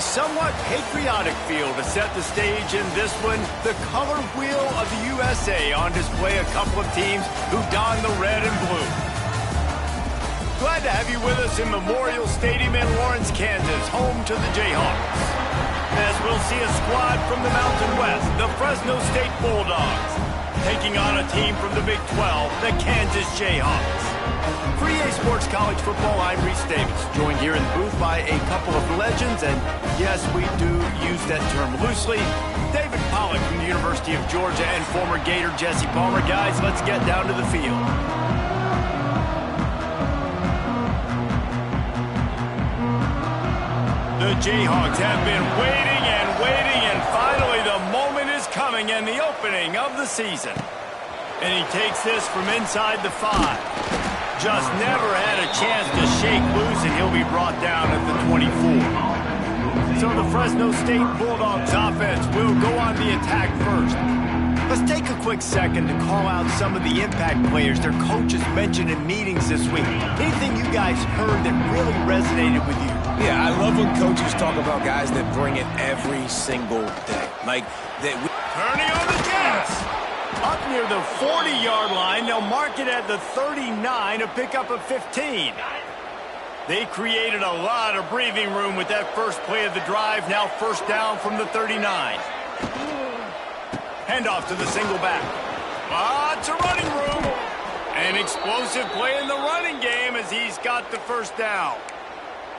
A somewhat patriotic feel to set the stage in this one. The color wheel of the USA on display. A couple of teams who don the red and blue. Glad to have you with us in Memorial Stadium in Lawrence, Kansas, home to the Jayhawks. As we'll see a squad from the Mountain West, the Fresno State Bulldogs, taking on a team from the Big 12, the Kansas Jayhawks. For EA Sports College Football, I'm Reese Davis, joined here in the booth by a couple of legends, and yes, we do use that term loosely. David Pollack from the University of Georgia and former Gator Jesse Palmer. Guys, let's get down to the field. The Jayhawks have been waiting, and finally the moment is coming and the opening of the season. And he takes this from inside the 5. Just never had a chance to shake loose, and he'll be brought down at the 24. So the Fresno State Bulldogs offense will go on the attack first. Let's take a quick second to call out some of the impact players their coaches mentioned in meetings this week. Anything you guys heard that really resonated with you? Yeah, I love when coaches talk about guys that bring it every single day. Like that. Turning on the gas. Up near the 40-yard line, they'll mark it at the 39 to pick up a 15. They created a lot of breathing room with that first play of the drive. Now first down from the 39. Handoff to the single back. Lots of running room. An explosive play in the running game as he's got the first down.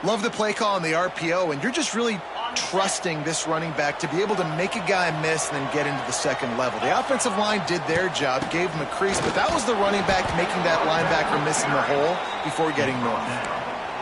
Love the play call on the RPO, and you're just really trusting this running back to be able to make a guy miss and then get into the second level. The offensive line did their job, gave him a crease, but that was the running back making that linebacker miss in the hole before getting north.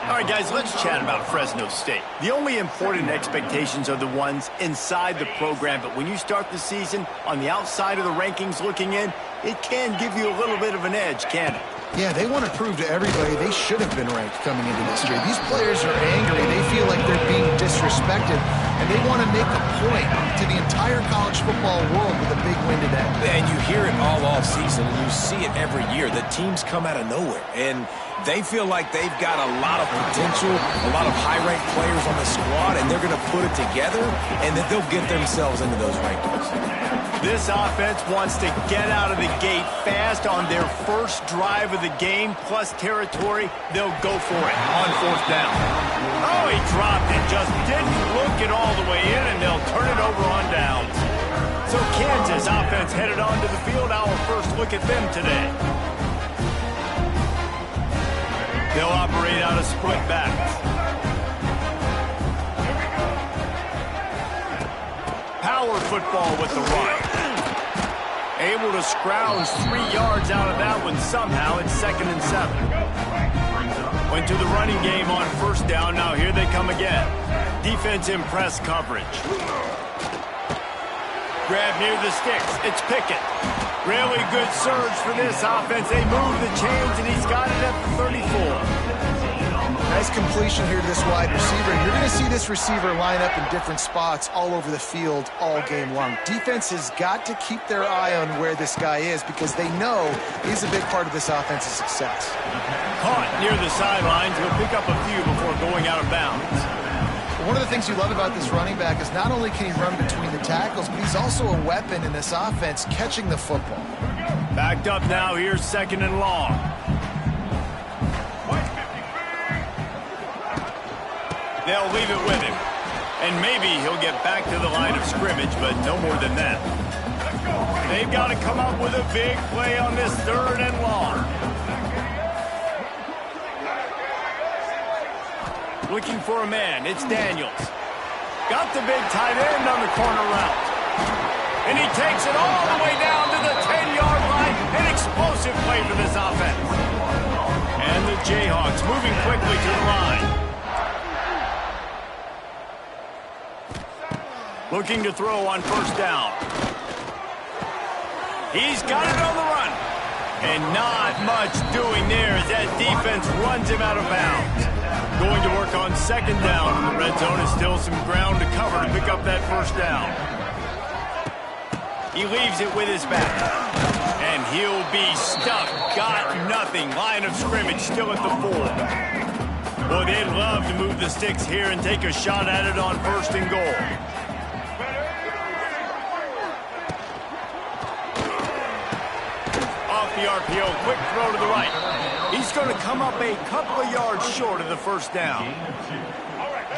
All right, guys, let's chat about Fresno State. The only important expectations are the ones inside the program, but when you start the season on the outside of the rankings looking in, it can give you a little bit of an edge, can't it? Yeah, they want to prove to everybody they should have been ranked coming into this year. These players are angry. They feel like they're being disrespected, and they want to make a point to the entire college football world with a big win today. And you hear it all off season, and you see it every year. The teams come out of nowhere, and they feel like they've got a lot of potential, a lot of high-ranked players on the squad, and they're going to put it together, and then they'll get themselves into those rankings. This offense wants to get out of the gate fast on their first drive of the game, plus territory. They'll go for it on fourth down. Oh, he dropped it. Just didn't look it all the way in, and they'll turn it over on downs. So Kansas offense headed onto the field. Our first look at them today. They'll operate out of split backs. Power football with the run. Able to scrounge 3 yards out of that one somehow. It's 2nd and 7. Went to the running game on first down. Now here they come again. Defense in press coverage. Grab near the sticks. It's Pickett. Really good surge for this offense. They move the chains, and he's got it at the 34. Nice completion here to this wide receiver. You're going to see this receiver line up in different spots all over the field all game long. Defense has got to keep their eye on where this guy is because they know he's a big part of this offense's success. Caught near the sidelines. He'll pick up a few before going out of bounds. One of the things you love about this running back is not only can he run between the tackles, but he's also a weapon in this offense catching the football. Backed up now. Here's 2nd and long. They'll leave it with him. And maybe he'll get back to the line of scrimmage, but no more than that. They've got to come up with a big play on this 3rd and long. Looking for a man. It's Daniels. Got the big tight end on the corner route. And he takes it all the way down to the 10-yard line. An explosive play for this offense. And the Jayhawks moving quickly to the line. Looking to throw on first down. He's got it on the run. And not much doing there as that defense runs him out of bounds. Going to work on 2nd down in the red zone. Is still some ground to cover to pick up that first down. He leaves it with his back. And he'll be stuck. Got nothing. Line of scrimmage still at the 4. Well, they'd love to move the sticks here and take a shot at it on 1st and goal. Off the RPO, quick throw to the right. He's going to come up a couple of yards short of the 1st down.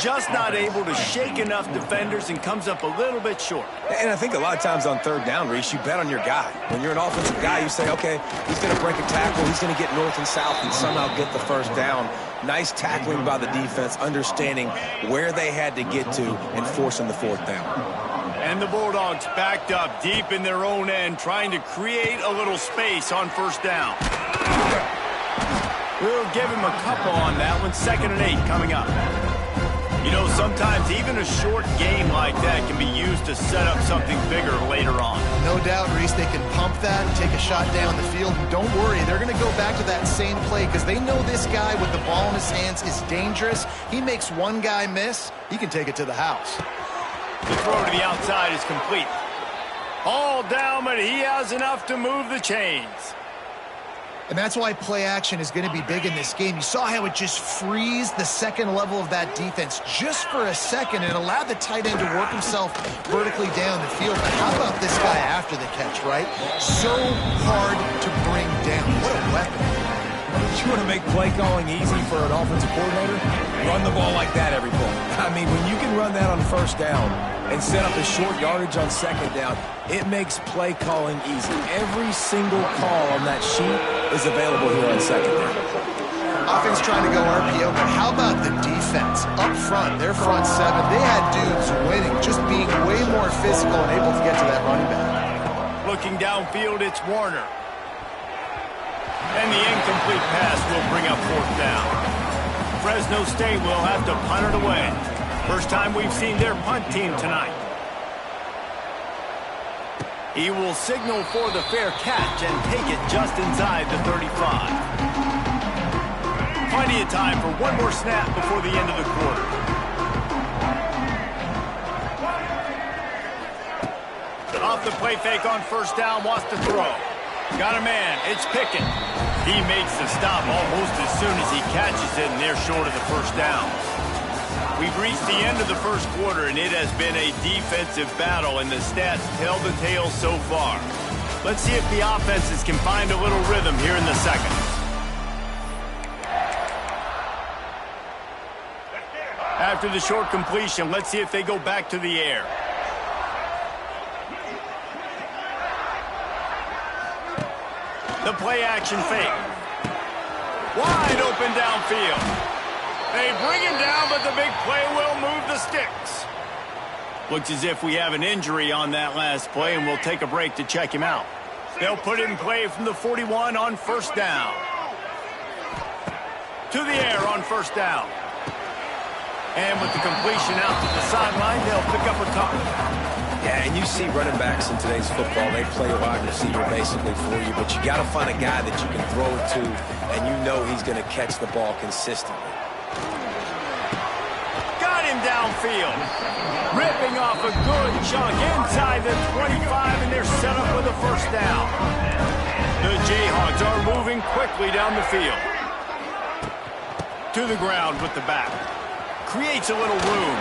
Just not able to shake enough defenders and comes up a little bit short. And I think a lot of times on 3rd down, Reese, you bet on your guy. When you're an offensive guy, you say, okay, he's going to break a tackle, he's going to get north and south and somehow get the 1st down. Nice tackling by the defense, understanding where they had to get to and forcing the 4th down. And the Bulldogs backed up deep in their own end, trying to create a little space on 1st down. We'll give him a couple on that one. 2nd and 8 coming up. You know, sometimes even a short game like that can be used to set up something bigger later on. No doubt, Reese, they can pump that and take a shot down the field. And don't worry, they're going to go back to that same play because they know this guy with the ball in his hands is dangerous. He makes one guy miss, he can take it to the house. The throw to the outside is complete. All down, but he has enough to move the chains. And that's why play action is going to be big in this game. You saw how it just frees the 2nd level of that defense just for a second and allowed the tight end to work himself vertically down the field. But how about this guy after the catch, right? So hard to bring down. What a weapon. You want to make play calling easy for an offensive coordinator? Run the ball like that every play. I mean, when you can run that on 1st down and set up a short yardage on 2nd down, it makes play calling easy. Every single call on that sheet is available here on 2nd down. Offense trying to go RPO, but how about the defense? Up front, their front 7, they had dudes winning, just being way more physical and able to get to that running back. Looking downfield, it's Warner. And the incomplete pass will bring up 4th down. Fresno State will have to punt it away. First time we've seen their punt team tonight. He will signal for the fair catch and take it just inside the 35. Plenty of time for one more snap before the end of the quarter. Off the play fake on 1st down, wants to throw. Got a man, it's Pickett. He makes the stop almost as soon as he catches it, and they're short of the 1st down. We've reached the end of the 1st quarter, and it has been a defensive battle, and the stats tell the tale so far. Let's see if the offenses can find a little rhythm here in the 2nd. After the short completion, let's see if they go back to the air. The play action fake. Wide open downfield. They bring him down, but the big play will move the sticks. Looks as if we have an injury on that last play, and we'll take a break to check him out. They'll put it in play from the 41 on 1st down. To the air on 1st down. And with the completion out to the sideline, they'll pick up a couple. Yeah, and you see running backs in today's football, they play a wide receiver basically for you, but you got to find a guy that you can throw it to, and you know he's going to catch the ball consistently. Got him downfield. Ripping off a good chunk inside the 25, and they're set up with a 1st down. The Jayhawks are moving quickly down the field. To the ground with the back. Creates a little room.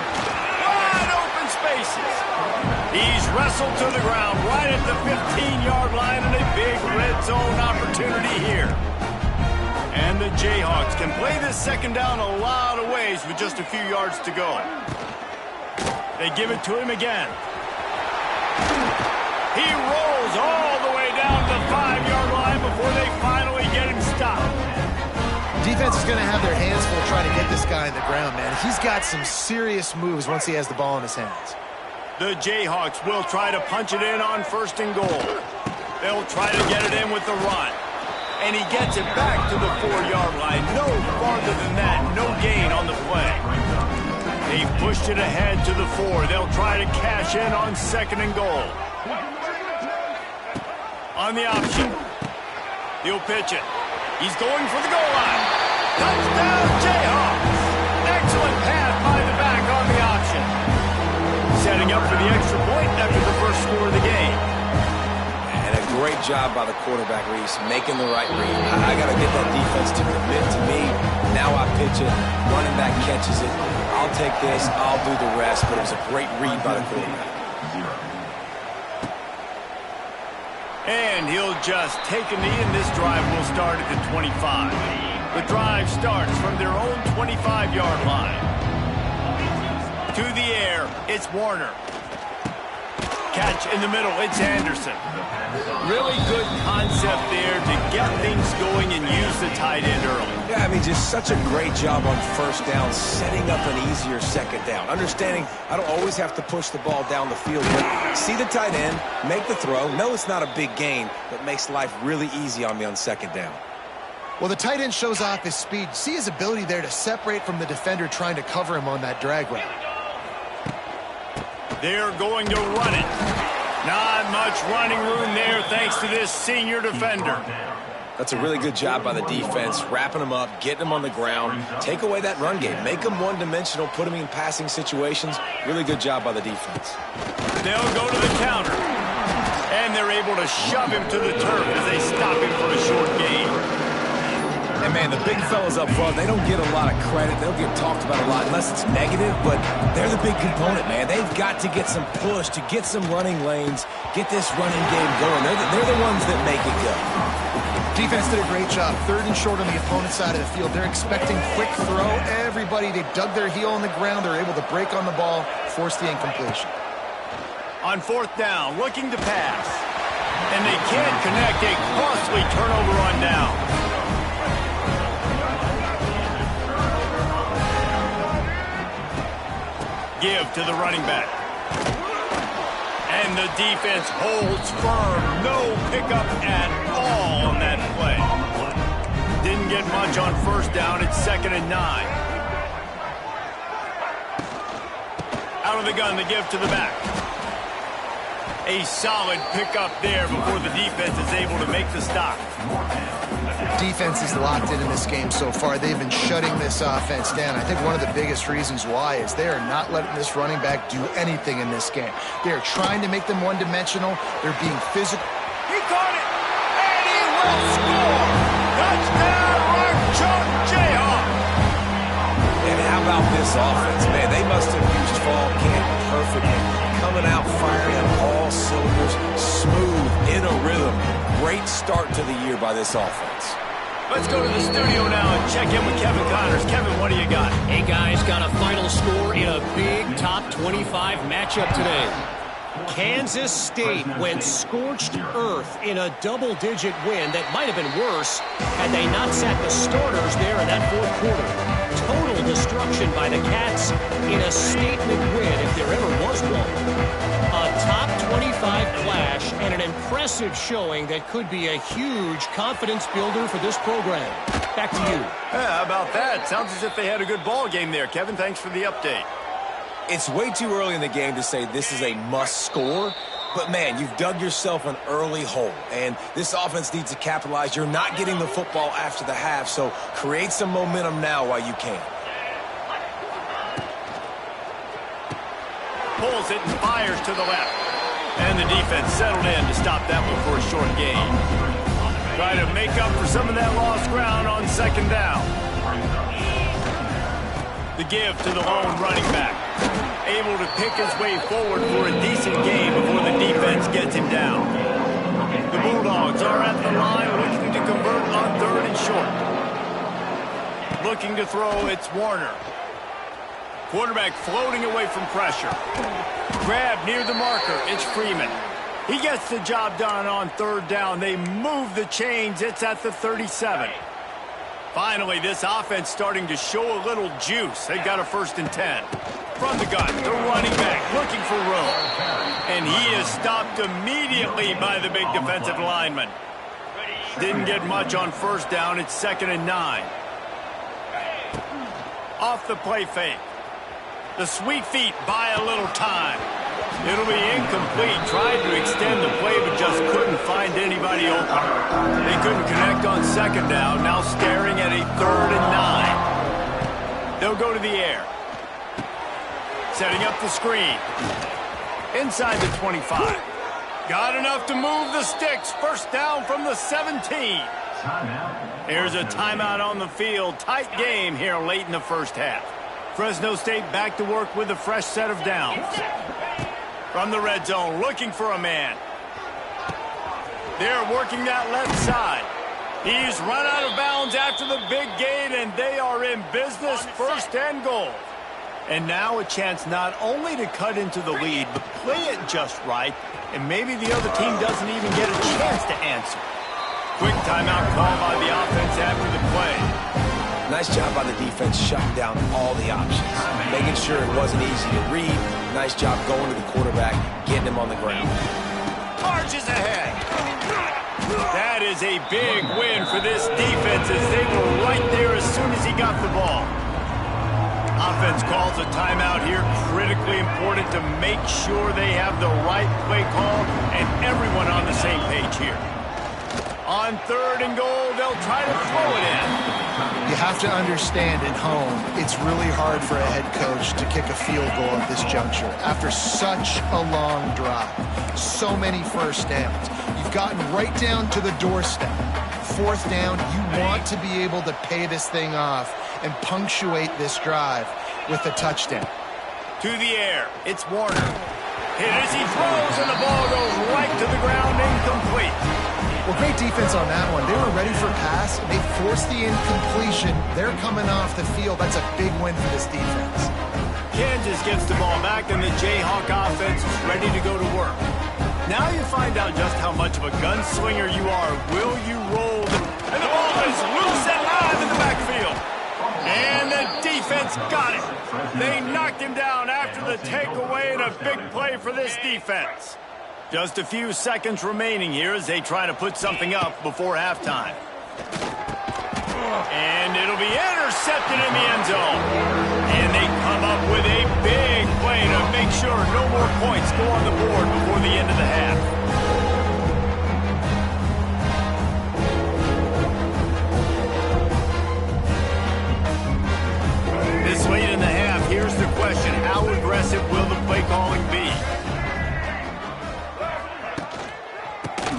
Wide open spaces. He's wrestled to the ground right at the 15-yard line, and a big red zone opportunity here. And the Jayhawks can play this 2nd down a lot of ways with just a few yards to go. They give it to him again. He rolls all the way down the 5-yard line before they finally get him stopped. Defense is going to have their hands full trying to get this guy in the ground, man. He's got some serious moves once he has the ball in his hands. The Jayhawks will try to punch it in on 1st and goal. They'll try to get it in with the run. And he gets it back to the 4-yard line. No farther than that. No gain on the play. They pushed it ahead to the 4. They'll try to cash in on 2nd and goal. On the option. He'll pitch it. He's going for the goal line. Touchdown, Jayhawks. Excellent pass by the back on the option. Setting up for the extra point after the first score of the game. And a great job by the quarterback, Reese, making the right read. I got to get that defense to commit to me. Now I pitch it. Running back catches it. I'll take this. I'll do the rest. But it was a great read by the quarterback. And he'll just take a knee, and this drive will start at the 25. The drive starts from their own 25-yard line. To the air, it's Warner. Catch in the middle, it's Anderson. Really good concept there to get things going and use the tight end early. Yeah, I mean, just such a great job on first down, setting up an easier second down. Understanding I don't always have to push the ball down the field, but see the tight end, make the throw. No, it's not a big gain, but makes life really easy on me on second down. Well, the tight end shows off his speed. See his ability there to separate from the defender trying to cover him on that drag route. They're going to run it. Not much running room there thanks to this senior defender. That's a really good job by the defense, wrapping them up, getting them on the ground. Take away that run game. Make them one-dimensional, put them in passing situations. Really good job by the defense. They'll go to the counter. And they're able to shove him to the turf as they stop him for a short gain. And, man, the big fellas up front, they don't get a lot of credit. They'll get talked about a lot unless it's negative, but they're the big component, man. They've got to get some push, to get some running lanes, get this running game going. They're the ones that make it go. Defense did a great job. 3rd and short on the opponent's side of the field. They're expecting quick throw. Everybody, they dug their heel on the ground. They're able to break on the ball, force the incompletion. On 4th down, looking to pass. And they can't connect. A costly turnover on down. Give to the running back. And the defense holds firm. No pickup at all on that play. Didn't get much on first down. It's 2nd and 9. Out of the gun, the give to the back. A solid pickup there before the defense is able to make the stop. Defense is locked in this game so far. They've been shutting this offense down. I think one of the biggest reasons why is they are not letting this running back do anything in this game. They are trying to make them one-dimensional. They're being physical. He caught it, and he will score! Touchdown, Mark Jayhawk! And how about this offense, man? They must have used fall camp perfectly. Coming out, firing on all cylinders, smooth, in a rhythm. Great start to the year by this offense. Let's go to the studio now and check in with Kevin Connors. Kevin, what do you got? Hey, guys, got a final score in a big top 25 matchup today. Kansas State went scorched earth in a double-digit win that might have been worse had they not sat the starters there in that 4th quarter. Total destruction by the Cats in a statement win, if there ever was one. A top 25 flash and an impressive showing that could be a huge confidence builder for this program. Back to you. Yeah, how about that? Sounds as if they had a good ball game there. Kevin, thanks for the update. It's way too early in the game to say this is a must score, but man, you've dug yourself an early hole, and this offense needs to capitalize. You're not getting the football after the half, so create some momentum now while you can. Pulls it and fires to the left. And the defense settled in to stop that one for a short gain. Try to make up for some of that lost ground on 2nd down. The give to the lone running back. Able to pick his way forward for a decent gain before the defense gets him down. The Bulldogs are at the line looking to convert on 3rd and short. Looking to throw, it's Warner. Quarterback floating away from pressure. Grab near the marker, it's Freeman. He gets the job done on 3rd down. They move the chains, it's at the 37. Finally, this offense starting to show a little juice. They've got a 1st and 10. From the gun, the running back looking for room. And he is stopped immediately by the big defensive lineman. Didn't get much on 1st down, it's 2nd and 9. Off the play fake. The sweet feet buy a little time. It'll be incomplete. Tried to extend the play, but just couldn't find anybody open. They couldn't connect on 2nd down. Now staring at a 3rd and 9. They'll go to the air. Setting up the screen. Inside the 25. Got enough to move the sticks. First down from the 17. Here's a timeout on the field. Tight game here late in the first half. Fresno State back to work with a fresh set of downs. From the red zone, looking for a man. They're working that left side. He's run out of bounds after the big gain, and they are in business, first and goal. And now a chance not only to cut into the lead, but play it just right, and maybe the other team doesn't even get a chance to answer. Quick timeout call by the offense after the play. Nice job by the defense shutting down all the options, making sure it wasn't easy to read. Nice job going to the quarterback, getting him on the ground. Charges ahead. That is a big win for this defense as they were right there as soon as he got the ball. Offense calls a timeout here. Critically important to make sure they have the right play call and everyone on the same page here. On third and goal, they'll try to throw it in. You have to understand at home, it's really hard for a head coach to kick a field goal at this juncture. After such a long drive, so many first downs, you've gotten right down to the doorstep. Fourth down, you want to be able to pay this thing off and punctuate this drive with a touchdown. To the air, it's Warner. Hit as he throws, and the ball goes right to the ground, incomplete. Well, great defense on that one. They were ready for pass. They forced the incompletion. They're coming off the field. That's a big win for this defense. Kansas gets the ball back, and the Jayhawk offense is ready to go to work. Now you find out just how much of a gunslinger you are. Will you roll? And the ball is loose and live in the backfield. And the defense got it. They knocked him down after the takeaway, and a big play for this defense. Just a few seconds remaining here as they try to put something up before halftime. And it'll be intercepted in the end zone. And they come up with a big play to make sure no more points go on the board before the end of the half. This late in the half, here's the question. How aggressive will the play calling be?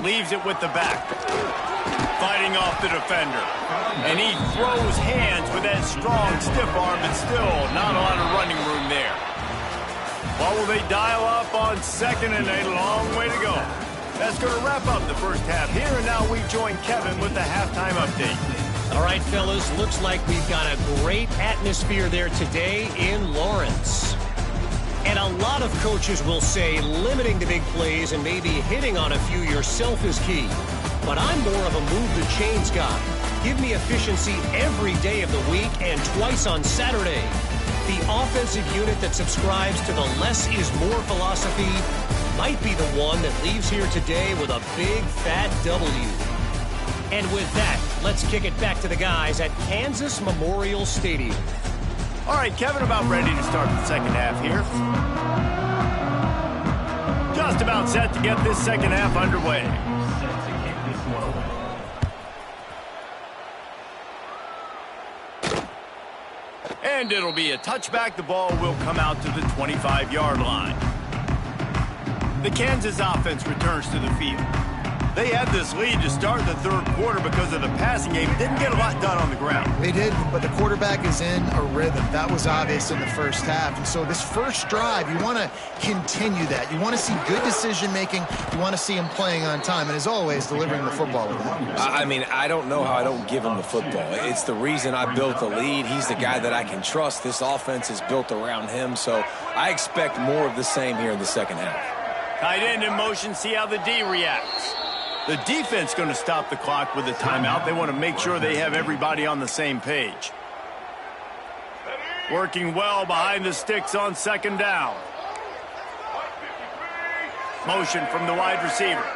Leaves it with the back. Fighting off the defender. And he throws hands with that strong, stiff arm, but still not a lot of running room there. What will they dial up on second, and a long way to go. That's going to wrap up the first half here, and now we join Kevin with the halftime update. All right, fellas, looks like we've got a great atmosphere there today in Lawrence. And a lot of coaches will say limiting the big plays and maybe hitting on a few yourself is key. But I'm more of a move the chains guy. Give me efficiency every day of the week and twice on Saturday. The offensive unit that subscribes to the less is more philosophy might be the one that leaves here today with a big fat W. And with that, let's kick it back to the guys at Kansas Memorial Stadium. All right, Kevin, about ready to start the second half here. Just about set to get this second half underway. And it'll be a touchback. The ball will come out to the 25-yard line. The Kansas offense returns to the field. They had this lead to start the third quarter because of the passing game. Didn't get a lot done on the ground. They did, but the quarterback is in a rhythm. That was obvious in the first half. And so this first drive, you want to continue that. You want to see good decision-making. You want to see him playing on time. And as always, delivering the football with accuracy. I mean, I don't know how I don't give him the football. It's the reason I built the lead. He's the guy that I can trust. This offense is built around him. So I expect more of the same here in the second half. Tight end in motion. See how the D reacts. The defense going to stop the clock with a timeout. They want to make sure they have everybody on the same page. Working well behind the sticks on second down. Motion from the wide receiver.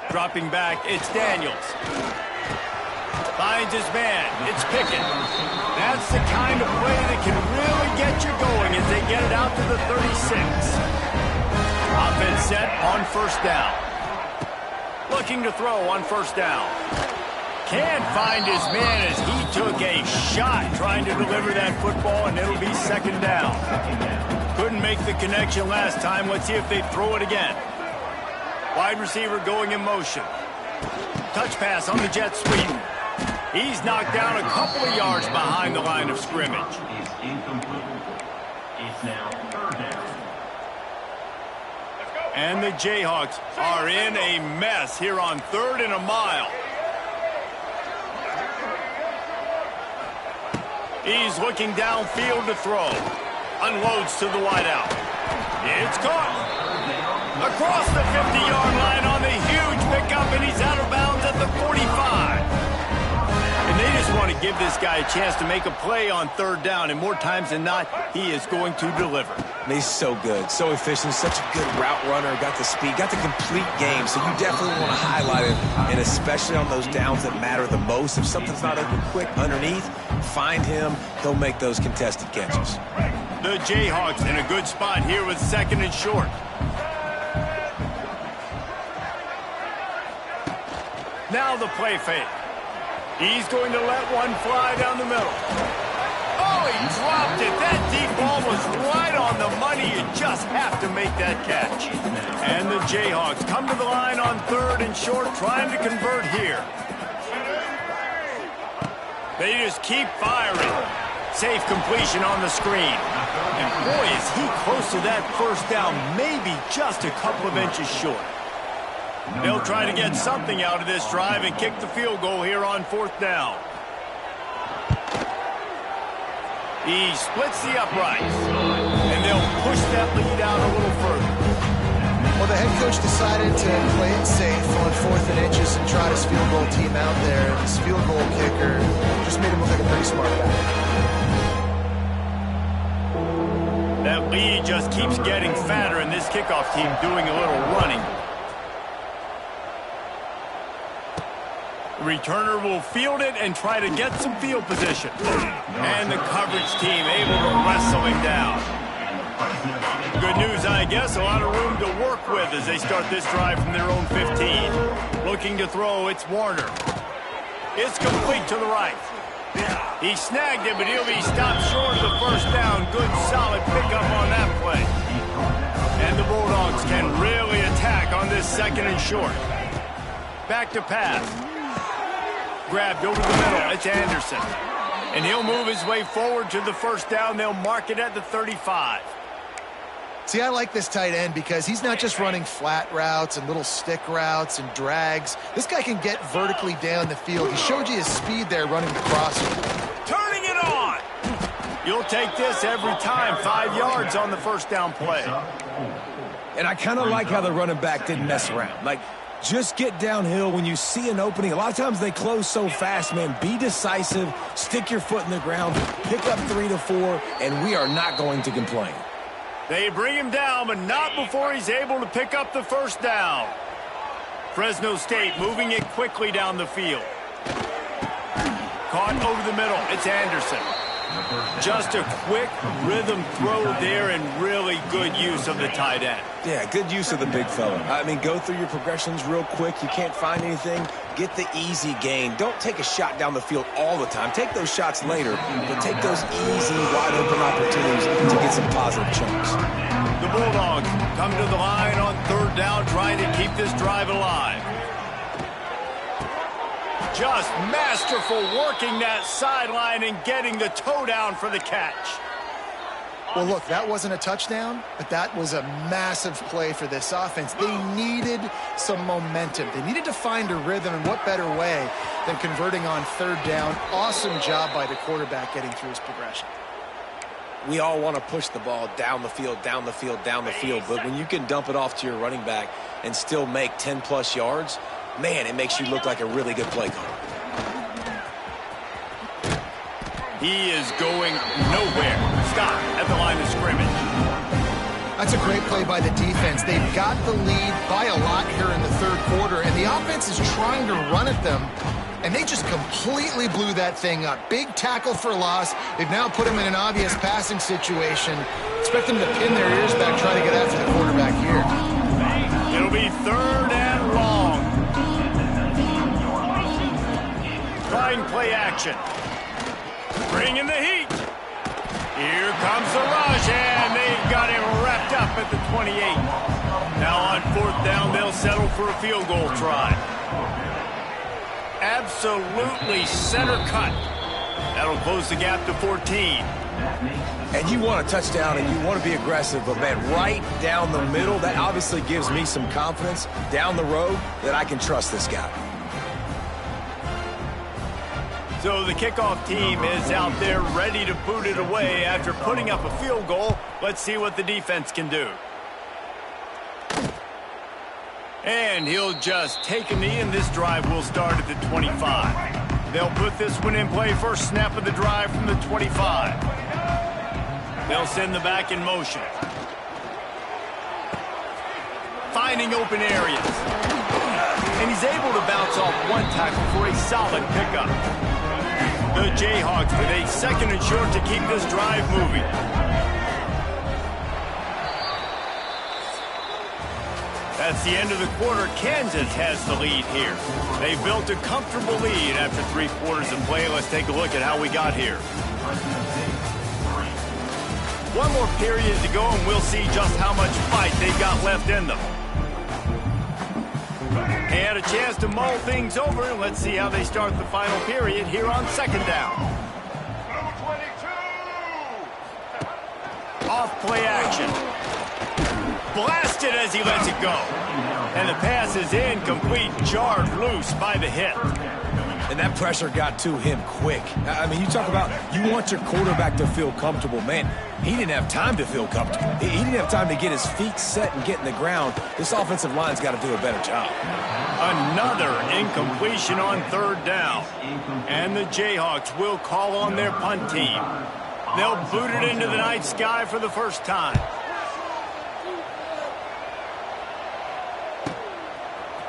Dropping back, it's Daniels. Finds his man, it's Pickett. That's the kind of play that can really get you going as they get it out to the 36. Offense set on first down. Looking to throw on first down. Can't find his man as he took a shot trying to deliver that football, and it'll be second down. Couldn't make make the connection last time. Let's see if they throw it again. Wide receiver going in motion. Touch pass on the jet sweep. He's knocked down a couple of yards behind the line of scrimmage. It's now third down. And the Jayhawks are in a mess here on 3rd and a mile. He's looking downfield to throw. Unloads to the wideout. It's caught. Across the 50-yard line on the huge pickup, and he's out of bounds at the 45. And they just want to give this guy a chance to make a play on 3rd down, and more times than not, he is going to deliver. And he's so good, so efficient, such a good route runner, got the speed, got the complete game, so you definitely want to highlight him, and especially on those downs that matter the most. If something's not open quick underneath, find him, he'll make those contested catches. The Jayhawks in a good spot here with 2nd and short. Now the play fake. He's going to let one fly down the middle. Oh, he dropped it. That deep ball was right on the money. You just have to make that catch. And the Jayhawks come to the line on 3rd and short, trying to convert here. They just keep firing. Safe completion on the screen. And boy, is he close to that 1st down, maybe just a couple of inches short. They'll try to get something out of this drive and kick the field goal here on 4th down. He splits the uprights, and they'll push that lead out a little further. Well, the head coach decided to play it safe on 4th and inches and try his field goal team out there. This field goal kicker just made him look like a pretty smart guy. That lead just keeps getting fatter, and this kickoff team doing a little running. Returner will field it and try to get some field position. And the coverage team able to wrestle him down. Good news, I guess, a lot of room to work with as they start this drive from their own 15. Looking to throw, it's Warner. It's complete to the right. He snagged it, but he'll be stopped short of the 1st down. Good, solid pickup on that play. And the Bulldogs can really attack on this 2nd and short. Back to pass. Grabbed over the middle. It's Anderson. And he'll move his way forward to the 1st down. They'll mark it at the 35. See, I like this tight end because he's not just running flat routes and little stick routes and drags. This guy can get vertically down the field. He showed you his speed there running the crosser. Turning it on. You'll take this every time. 5 yards on the 1st down play. And I kind of like how the running back didn't mess around. Like, just get downhill when you see an opening. A lot of times they close so fast, man. Be decisive, stick your foot in the ground, pick up 3 to 4, and we are not going to complain. They bring him down, but not before he's able to pick up the 1st down. Fresno State moving it quickly down the field. Caught over the middle. It's Anderson. Just a quick rhythm throw there and really good use of the tight end. Yeah, good use of the big fella. I mean, go through your progressions real quick. You can't find anything. Get the easy gain. Don't take a shot down the field all the time. Take those shots later, but take those easy, wide-open opportunities to get some positive chunks. The Bulldogs come to the line on 3rd down, trying to keep this drive alive. Just masterful working that sideline and getting the toe down for the catch. Well, look, that wasn't a touchdown, but that was a massive play for this offense. They needed some momentum. They needed to find a rhythm, and what better way than converting on 3rd down. Awesome job by the quarterback getting through his progression. We all want to push the ball down the field, down the field, down the field, but when you can dump it off to your running back and still make 10-plus yards, man, it makes you look like a really good play caller. He is going nowhere. Stop at the line of scrimmage. That's a great play by the defense. They've got the lead by a lot here in the 3rd quarter, and the offense is trying to run at them, and they just completely blew that thing up. Big tackle for loss. They've now put him in an obvious passing situation. Expect them to pin their ears back, trying to get after the quarterback here. It'll be 3rd and long. Trying play action. Bring in the heat. Here comes the rush, and they've got him wrapped at the 28. Now on 4th down, they'll settle for a field goal try. Absolutely center cut. That'll close the gap to 14. And you want a touchdown and you want to be aggressive, but man, right down the middle, that obviously gives me some confidence down the road that I can trust this guy. So the kickoff team is out there ready to boot it away after putting up a field goal. Let's see what the defense can do. And he'll just take a knee, and this drive will start at the 25. They'll put this one in play first snap of the drive from the 25. They'll send the back in motion. Finding open areas. And he's able to bounce off one tackle for a solid pickup. The Jayhawks with a 2nd and short to keep this drive moving. That's the end of the quarter. Kansas has the lead here. They built a comfortable lead after 3 quarters of play. Let's take a look at how we got here. One more period to go, and we'll see just how much fight they've got left in them. And a chance to mull things over. Let's see how they start the final period here on 2nd down. Off play action. Blasted as he lets it go. And the pass is incomplete, jarred loose by the hit. And that pressure got to him quick. I mean, you talk about you want your quarterback to feel comfortable. Man, he didn't have time to feel comfortable. He didn't have time to get his feet set and get in the ground. This offensive line's got to do a better job. Another incompletion on 3rd down. And the Jayhawks will call on their punt team. They'll boot it into the night sky for the first time.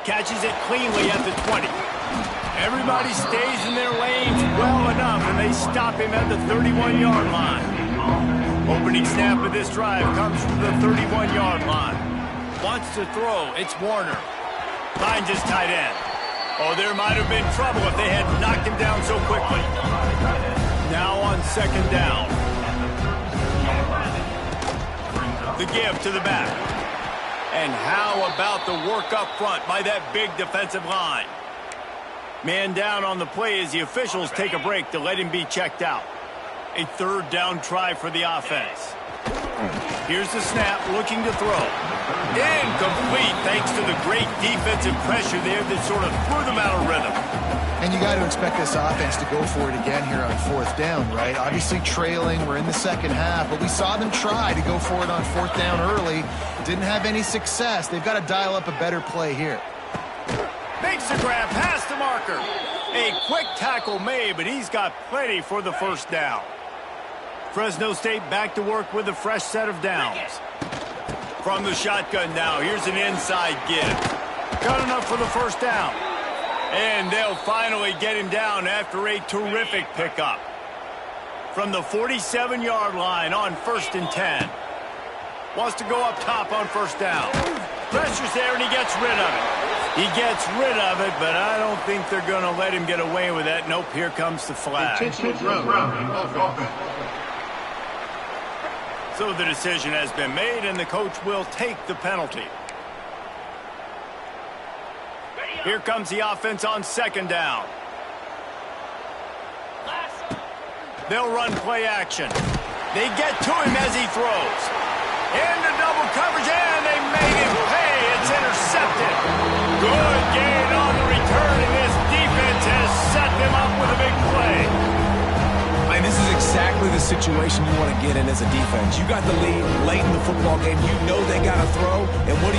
Catches it cleanly at the 20. Everybody stays in their lanes well enough, and they stop him at the 31-yard line. Opening snap of this drive comes from the 31-yard line. Wants to throw. It's Warner. Finds his tight end. Oh, there might have been trouble if they had knocked him down so quickly. Now on 2nd down. The give to the back. And how about the work up front by that big defensive line? Man down on the play as the officials take a break to let him be checked out. A 3rd down try for the offense. Here's the snap, looking to throw. Incomplete thanks to the great defensive pressure there that sort of threw them out of rhythm. And you got to expect this offense to go for it again here on 4th down, right? Obviously trailing, we're in the 2nd half, but we saw them try to go for it on 4th down early. Didn't have any success. They've got to dial up a better play here. Makes the grab past the marker. A quick tackle made, but he's got plenty for the 1st down. Fresno State back to work with a fresh set of downs. From the shotgun now, here's an inside give. Got enough for the 1st down. And they'll finally get him down after a terrific pickup. From the 47-yard line on 1st and 10. Wants to go up top on 1st down. Pressure's there, and he gets rid of it. He gets rid of it, but I don't think they're going to let him get away with that. Nope, here comes the flag. So the decision has been made, and the coach will take the penalty. Here comes the offense on 2nd down. They'll run play action. They get to him as he throws. Into double coverage, and they made him pay. It's intercepted. Good gain on the return, and this defense has set them up with a big play. And this is exactly the situation you want to get in as a defense. You got the lead late in the football game. You know they got to throw. And what do?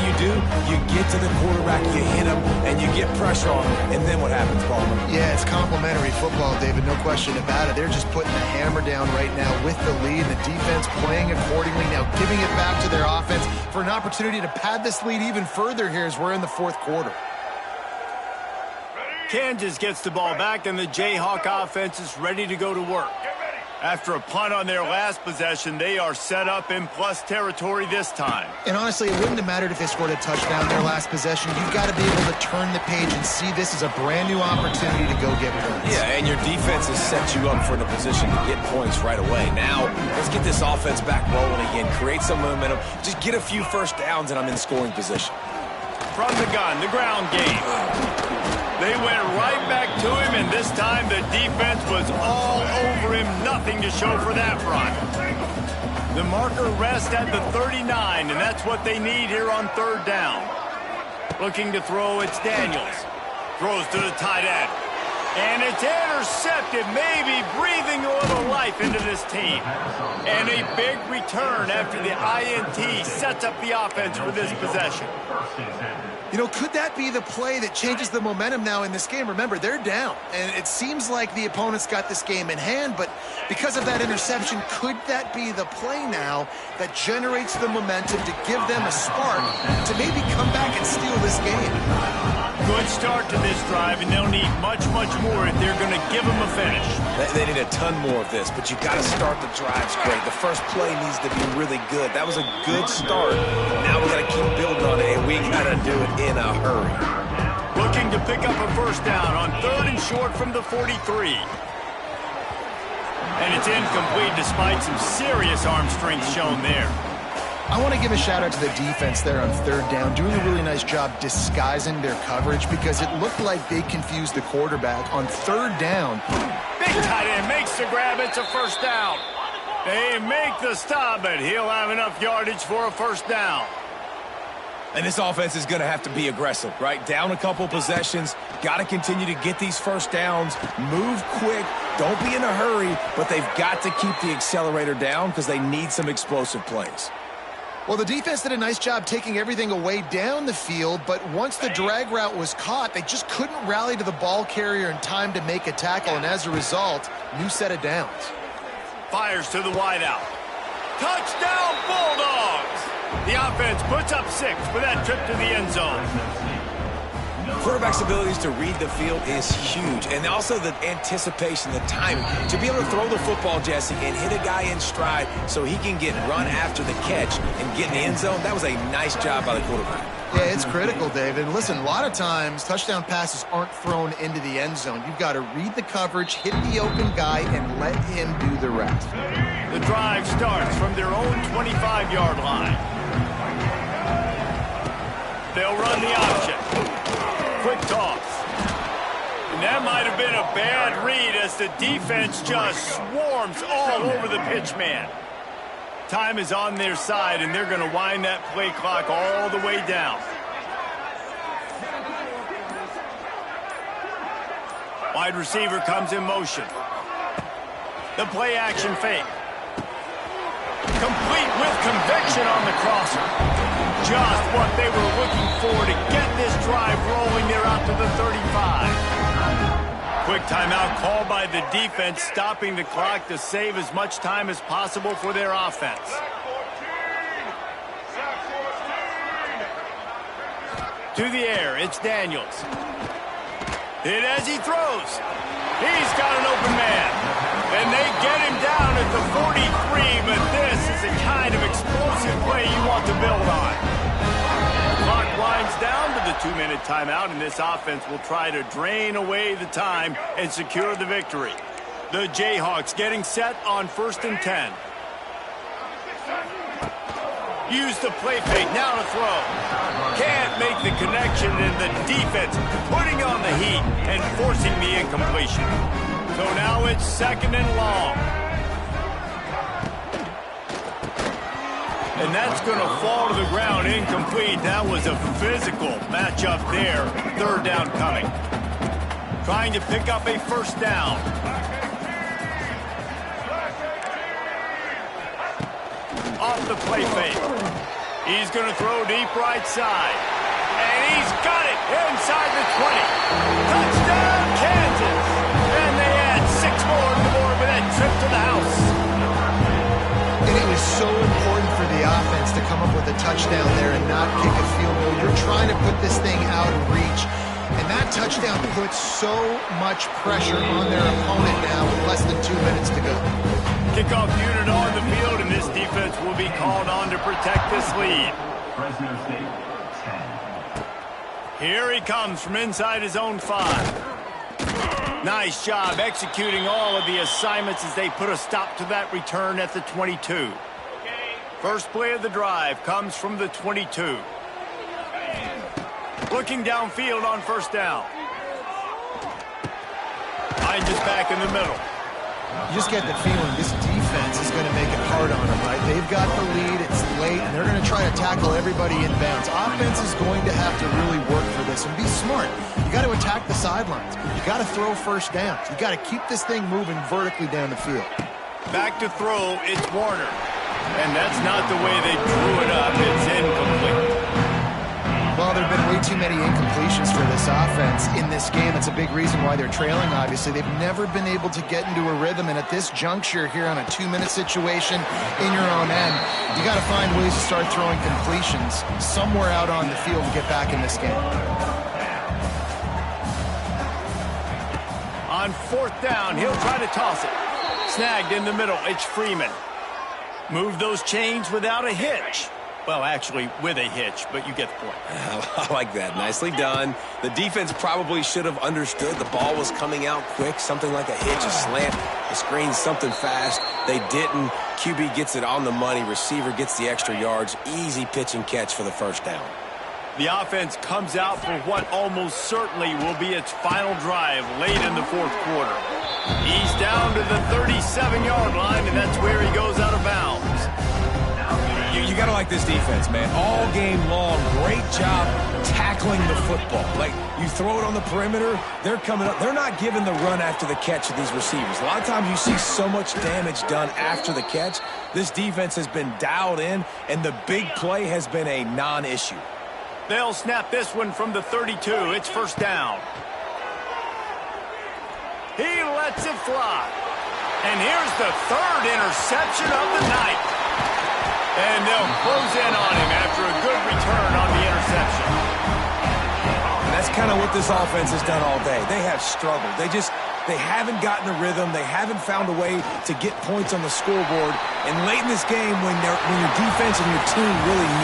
You get to the quarterback, you hit him, and you get pressure on him. And then what happens, Palmer? Yeah, it's complimentary football, David. No question about it. They're just putting the hammer down right now with the lead. The defense playing accordingly. Now giving it back to their offense for an opportunity to pad this lead even further here as we're in the 4th quarter. Kansas gets the ball back, and the Jayhawk offense is ready to go to work. After a punt on their last possession, they are set up in plus territory this time. And honestly, it wouldn't have mattered if they scored a touchdown their last possession. You've got to be able to turn the page and see this as a brand new opportunity to go get points. Yeah, and your defense has set you up for the position to get points right away. Now, let's get this offense back rolling again, create some momentum, just get a few first downs, and I'm in scoring position. From the gun, the ground game. They went right back to him, and this time the defense was all over him. Nothing to show for that run. The marker rests at the 39, and that's what they need here on third down. Looking to throw, it's Daniels. Throws to the tight end. And it's intercepted, maybe breathing a little life into this team. And a big return after the INT sets up the offense for this possession. You know, could that be the play that changes the momentum now in this game? Remember, they're down, and it seems like the opponent's got this game in hand, but because of that interception, could that be the play now that generates the momentum to give them a spark to maybe come back and steal this game? Good start to this drive, and they'll need much, much more if they're going to give them a finish. They need a ton more of this, but you got to start the drives great. The first play needs to be really good. That was a good start. Now we got to keep building on it, and we got to do it in a hurry. Looking to pick up a first down on 3rd and short from the 43. And it's incomplete despite some serious arm strength shown there. I want to give a shout out to the defense there on 3rd down, doing a really nice job disguising their coverage because it looked like they confused the quarterback on 3rd down. Big tight end makes the grab. It's a first down. They make the stop, but he'll have enough yardage for a first down. And this offense is going to have to be aggressive, right? Down a couple possessions, got to continue to get these first downs, move quick, don't be in a hurry, but they've got to keep the accelerator down because they need some explosive plays. Well, the defense did a nice job taking everything away down the field, but once the drag route was caught, they just couldn't rally to the ball carrier in time to make a tackle, and as a result, new set of downs. Fires to the wideout. Touchdown, Bulldogs! The offense puts up 6 for that trip to the end zone. Quarterback's abilities to read the field is huge, and also the anticipation, the timing. To be able to throw the football, Jesse, and hit a guy in stride so he can get run after the catch and get in the end zone, that was a nice job by the quarterback. Yeah, it's critical, David. And listen, a lot of times, touchdown passes aren't thrown into the end zone. You've got to read the coverage, hit the open guy, and let him do the rest. The drive starts from their own 25-yard line. They'll run the option. Quick toss. And that might have been a bad read as the defense just swarms all over the pitch man. Time is on their side, and they're going to wind that play clock all the way down. Wide receiver comes in motion. The play action fake. Complete with conviction on the crosser. Just what they were looking for to get this drive rolling. They're out to the 35. Quick timeout called by the defense, stopping the clock to save as much time as possible for their offense. To the air, it's Daniels. Hit as he throws. He's got an open man. And they get him down at the 43, but this is the kind of explosive play you want to build on. The clock winds down to the 2-minute timeout, and this offense will try to drain away the time and secure the victory. The Jayhawks getting set on 1st and 10. Use the play fake, now to throw. Can't make the connection, and the defense putting on the heat and forcing the incompletion. So now it's 2nd and long. And that's going to fall to the ground incomplete. That was a physical matchup there. 3rd down coming. Trying to pick up a first down. Off the play fake. He's going to throw deep right side. And he's got it inside the 20. Touchdown, Kansas. And they add 6 more to the board with that trip to the house. And it was so important for the offense to come up with a touchdown there and not kick a field goal. You're trying to put this thing out of reach. And that touchdown puts so much pressure on their opponent now with less than 2 minutes to go. Kickoff unit on the field, and this defense will be called on to protect this lead. Fresno State, 10. Here he comes from inside his own 5. Nice job executing all of the assignments as they put a stop to that return at the 22. First play of the drive comes from the 22. Looking downfield on first down. Hines is back in the middle. You just get the feeling this defense is going to make it hard on them, right? They've got the lead, it's late, and they're going to try to tackle everybody inbounds. Offense is going to have to really work for this and be smart. You got to attack the sidelines. You got to throw first downs. You got to keep this thing moving vertically down the field. Back to throw, it's Warner. And that's not the way they drew it up. It's incomplete. Well, there have been way too many incompletions for this offense in this game. It's a big reason why they're trailing, obviously. They've never been able to get into a rhythm, and at this juncture here on a 2-minute situation in your own end, you got to find ways to start throwing completions somewhere out on the field to get back in this game. On fourth down, he'll try to toss it. Snagged in the middle, it's Freeman. Move those chains without a hitch. Well, actually, with a hitch, but you get the point. I like that. Nicely done. The defense probably should have understood the ball was coming out quick, something like a hitch, a slant, a screen, something fast. They didn't. QB gets it on the money. Receiver gets the extra yards. Easy pitch and catch for the first down. The offense comes out for what almost certainly will be its final drive late in the fourth quarter. He's down to the 37-yard line, and that's where he goes out of bounds. You got to like this defense, man. All game long, great job tackling the football. Like, you throw it on the perimeter, they're coming up. They're not giving the run after the catch to these receivers. A lot of times you see so much damage done after the catch. This defense has been dialed in, and the big play has been a non-issue. They'll snap this one from the 32. It's first down. He lets it fly. And here's the third interception of the night. And they'll close in on him after a good return on the interception. And that's kind of what this offense has done all day. They have struggled. They haven't gotten a rhythm. They haven't found a way to get points on the scoreboard. And late in this game, when your defense and your team really need